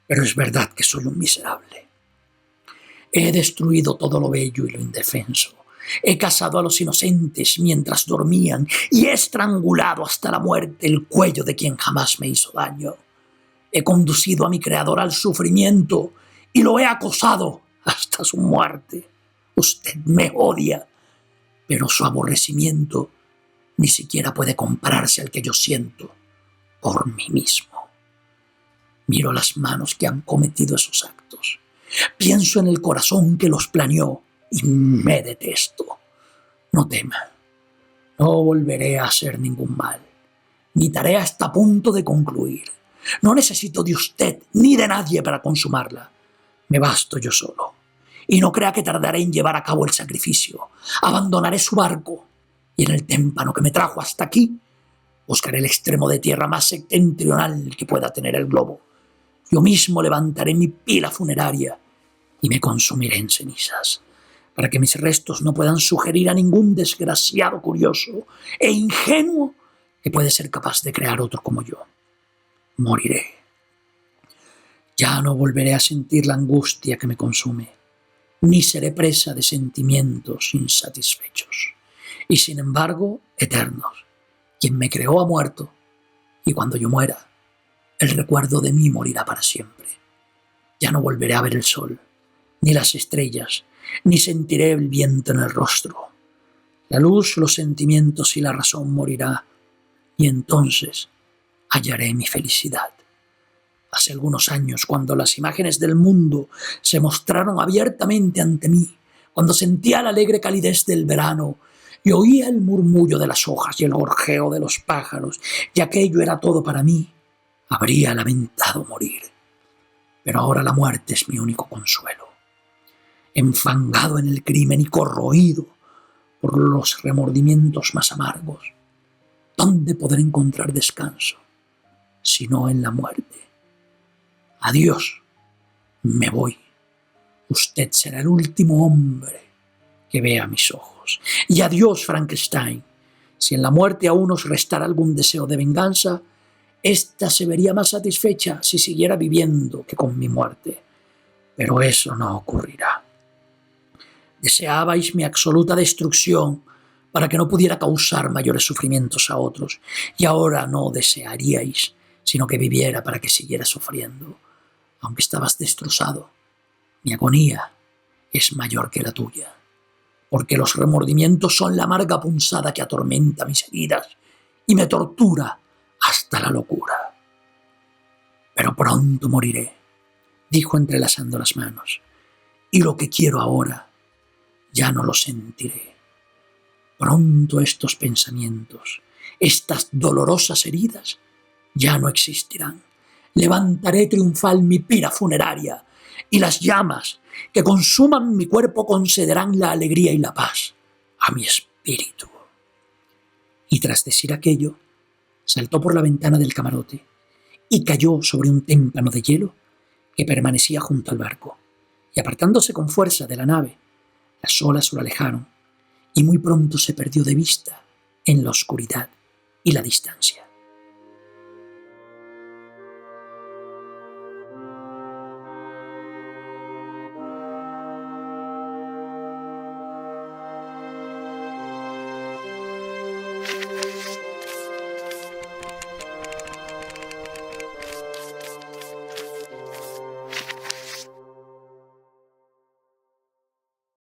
Pero es verdad que soy un miserable. He destruido todo lo bello y lo indefenso. He casado a los inocentes mientras dormían y he estrangulado hasta la muerte el cuello de quien jamás me hizo daño. He conducido a mi creador al sufrimiento y lo he acosado hasta su muerte. Usted me odia, pero su aborrecimiento ni siquiera puede compararse al que yo siento por mí mismo. Miro las manos que han cometido esos actos. Pienso en el corazón que los planeó y me detesto. No tema, no volveré a hacer ningún mal. Mi tarea está a punto de concluir. No necesito de usted ni de nadie para consumarla. Me basto yo solo. Y no crea que tardaré en llevar a cabo el sacrificio. Abandonaré su barco y en el témpano que me trajo hasta aquí buscaré el extremo de tierra más septentrional que pueda tener el globo. Yo mismo levantaré mi pila funeraria y me consumiré en cenizas, para que mis restos no puedan sugerir a ningún desgraciado curioso e ingenuo que puede ser capaz de crear otro como yo. Moriré. Ya no volveré a sentir la angustia que me consume, ni seré presa de sentimientos insatisfechos, y sin embargo eternos. Quien me creó ha muerto, y cuando yo muera, el recuerdo de mí morirá para siempre. Ya no volveré a ver el sol, ni las estrellas, ni sentiré el viento en el rostro. La luz, los sentimientos y la razón morirá, y entonces hallaré mi felicidad. Hace algunos años, cuando las imágenes del mundo se mostraron abiertamente ante mí, cuando sentía la alegre calidez del verano y oía el murmullo de las hojas y el gorjeo de los pájaros, y aquello era todo para mí, habría lamentado morir. Pero ahora la muerte es mi único consuelo. Enfangado en el crimen y corroído por los remordimientos más amargos, ¿dónde podré encontrar descanso sino en la muerte? Adiós, me voy. Usted será el último hombre que vea mis ojos. Y adiós, Frankenstein. Si en la muerte aún os restara algún deseo de venganza, ésta se vería más satisfecha si siguiera viviendo que con mi muerte. Pero eso no ocurrirá. Deseabais mi absoluta destrucción para que no pudiera causar mayores sufrimientos a otros, y ahora no desearíais sino que viviera para que siguiera sufriendo. Aunque estabas destrozado, mi agonía es mayor que la tuya, porque los remordimientos son la amarga punzada que atormenta mis heridas y me tortura hasta la locura. Pero pronto moriré, dijo entrelazando las manos, y lo que quiero ahora ya no lo sentiré. Pronto estos pensamientos, estas dolorosas heridas, ya no existirán. Levantaré triunfal mi pira funeraria y las llamas que consuman mi cuerpo concederán la alegría y la paz a mi espíritu. y tras decir aquello, saltó por la ventana del camarote y cayó sobre un témpano de hielo que permanecía junto al barco, y apartándose con fuerza de la nave, las olas lo alejaron, y muy pronto se perdió de vista en la oscuridad y la distancia.